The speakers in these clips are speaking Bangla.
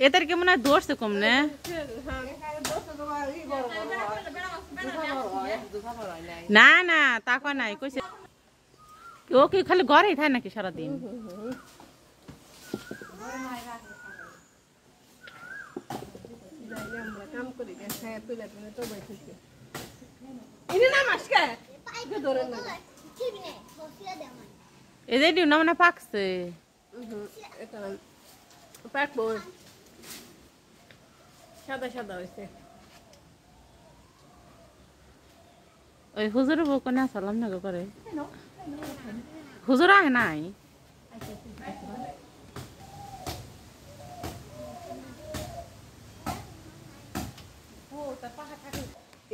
এদের কি মনে হয় ধরছে কম না না না তা কয় নাই কইছে ও কি খালি ঘরেই থাকে নাকি সারাদিন এদের ডিম না মানে পাকছে সাদা সাদা হয়েছে ওই হুজুরের বউ কোনে আসলাম না করে হুজুর আহে নাই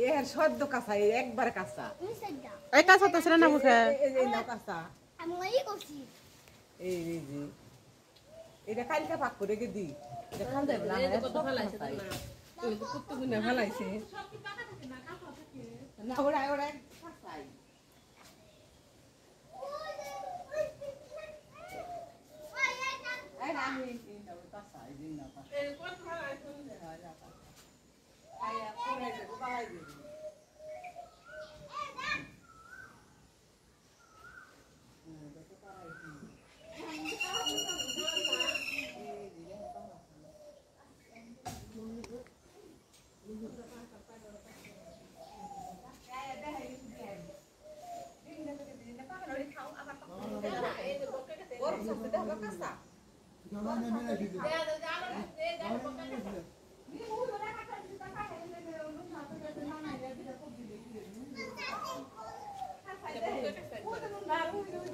এর সদ্য কাঁচা একবার কাঁচা এই কাছে তো ছিল না বুঝে এই নাও কাঁচা এই যে এটা কালকে পাক করে রেখে দি এটা খাল দেবে না কত ফেলাইছে কুত্তু গুনে ফেলাইছে না ওরা ওরা কাঁচাই এই না আমি এটা কাঁচা এই দিন না কাঁচা এই কোন ফেলাইছে আয়া পরে এটা বালাই দিবি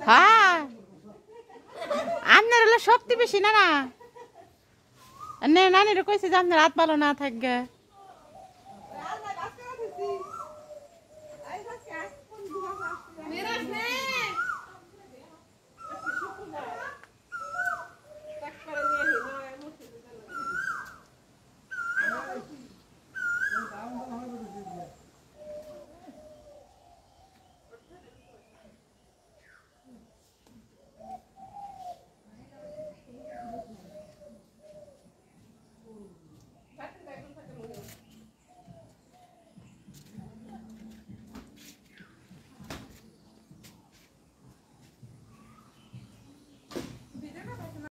হ্যাঁ আপনার হলে শক্তি বেশি না না নানির কইছে যে আপনার হাত ভালো না থাকবে